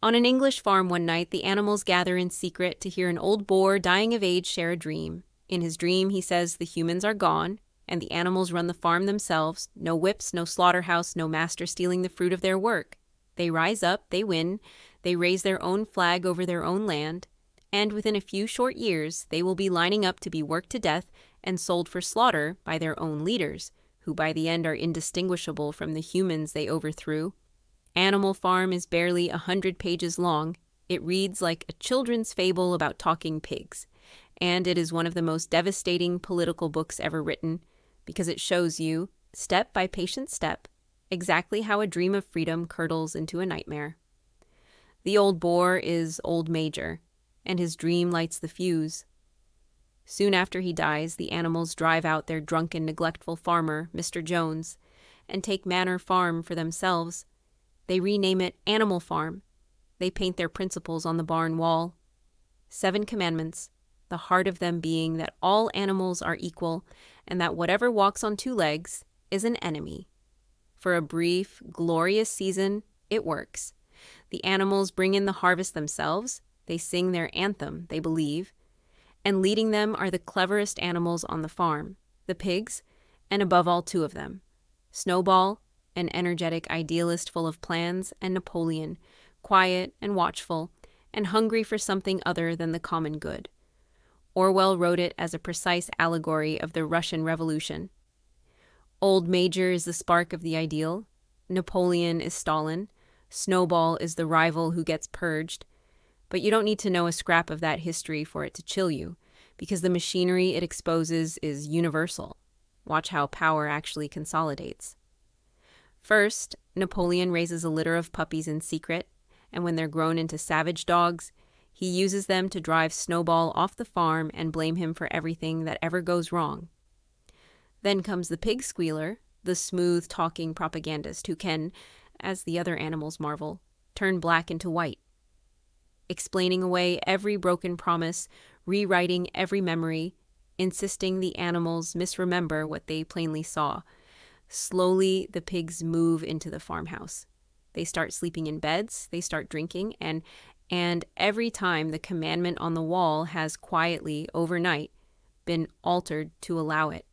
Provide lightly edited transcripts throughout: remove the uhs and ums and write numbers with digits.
On an English farm one night, the animals gather in secret to hear an old boar dying of age share a dream. In his dream, he says the humans are gone, and the animals run the farm themselves. No whips, no slaughterhouse, no master stealing the fruit of their work. They rise up, they win, they raise their own flag over their own land, and within a few short years, they will be lining up to be worked to death and sold for slaughter by their own leaders, who by the end are indistinguishable from the humans they overthrew. Animal Farm is barely 100 pages long. It reads like a children's fable about talking pigs, and it is one of the most devastating political books ever written because it shows you, step by patient step, exactly how a dream of freedom curdles into a nightmare. The old boar is Old Major, and his dream lights the fuse. Soon after he dies, the animals drive out their drunken, neglectful farmer, Mr. Jones, and take Manor Farm for themselves. They rename it Animal Farm. They paint their principles on the barn wall. 7 commandments, the heart of them being that all animals are equal and that whatever walks on 2 legs is an enemy. For a brief, glorious season, it works. The animals bring in the harvest themselves. They sing their anthem, they believe. And leading them are the cleverest animals on the farm, the pigs, and above all 2 of them, Snowball, an energetic idealist full of plans, and Napoleon, quiet and watchful, and hungry for something other than the common good. Orwell wrote it as a precise allegory of the Russian Revolution. Old Major is the spark of the ideal. Napoleon is Stalin. Snowball is the rival who gets purged. But you don't need to know a scrap of that history for it to chill you, because the machinery it exposes is universal. Watch how power actually consolidates. First, Napoleon raises a litter of puppies in secret, and when they're grown into savage dogs, he uses them to drive Snowball off the farm and blame him for everything that ever goes wrong. Then comes the pig Squealer, the smooth-talking propagandist who can, as the other animals marvel, turn black into white, explaining away every broken promise, rewriting every memory, insisting the animals misremember what they plainly saw. Slowly, the pigs move into the farmhouse. They start sleeping in beds, they start drinking, and every time the commandment on the wall has quietly, overnight, been altered to allow it.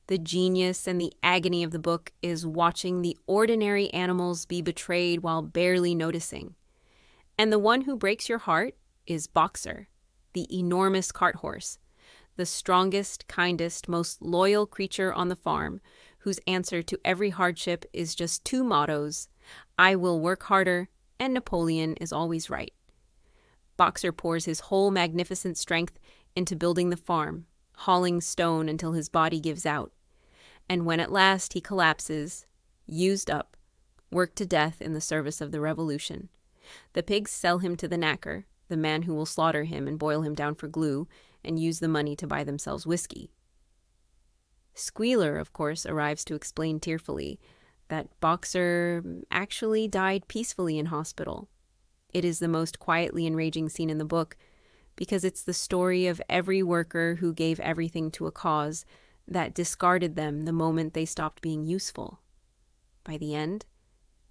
The genius and the agony of the book is watching the ordinary animals be betrayed while barely noticing. And the one who breaks your heart is Boxer, the enormous carthorse, the strongest, kindest, most loyal creature on the farm, whose answer to every hardship is just 2 mottos: I will work harder, and Napoleon is always right. Boxer pours his whole magnificent strength into building the farm, hauling stone until his body gives out. And when at last he collapses, used up, worked to death in the service of the revolution, the pigs sell him to the knacker, the man who will slaughter him and boil him down for glue, and use the money to buy themselves whiskey. Squealer, of course, arrives to explain tearfully that Boxer actually died peacefully in hospital. It is the most quietly enraging scene in the book because it's the story of every worker who gave everything to a cause that discarded them the moment they stopped being useful. By the end,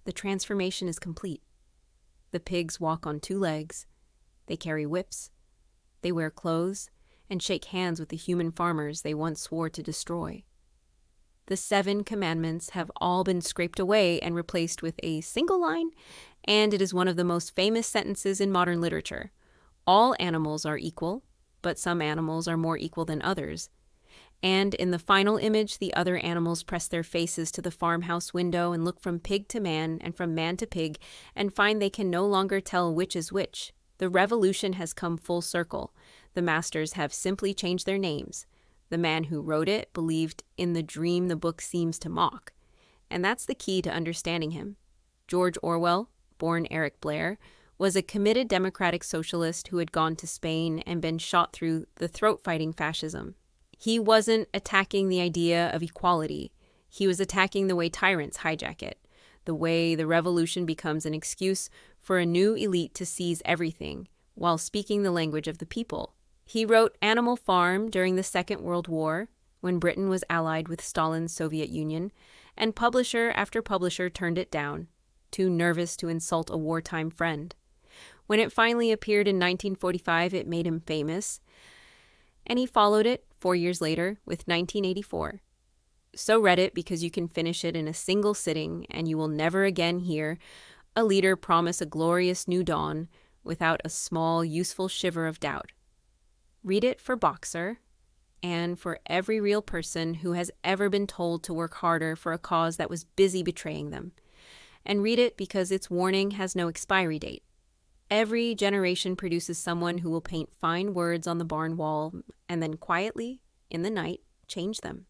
the transformation is complete. The pigs walk on 2 legs, they carry whips, they wear clothes, and shake hands with the human farmers they once swore to destroy. The 7 commandments have all been scraped away and replaced with a single line, and it is one of the most famous sentences in modern literature. All animals are equal, but some animals are more equal than others. And in the final image, the other animals press their faces to the farmhouse window and look from pig to man and from man to pig and find they can no longer tell which is which. The revolution has come full circle. The masters have simply changed their names. The man who wrote it believed in the dream the book seems to mock. And that's the key to understanding him. George Orwell, born Eric Blair, was a committed democratic socialist who had gone to Spain and been shot through the throat fighting fascism. He wasn't attacking the idea of equality. He was attacking the way tyrants hijack it, the way the revolution becomes an excuse for a new elite to seize everything while speaking the language of the people. He wrote Animal Farm during the Second World War, when Britain was allied with Stalin's Soviet Union, and publisher after publisher turned it down, too nervous to insult a wartime friend. When it finally appeared in 1945, it made him famous, and he followed it 4 years later with 1984. So read it because you can finish it in a single sitting, and you will never again hear a leader promise a glorious new dawn without a small, useful shiver of doubt. Read it for Boxer, and for every real person who has ever been told to work harder for a cause that was busy betraying them. And read it because its warning has no expiry date. Every generation produces someone who will paint fine words on the barn wall and then quietly, in the night, change them.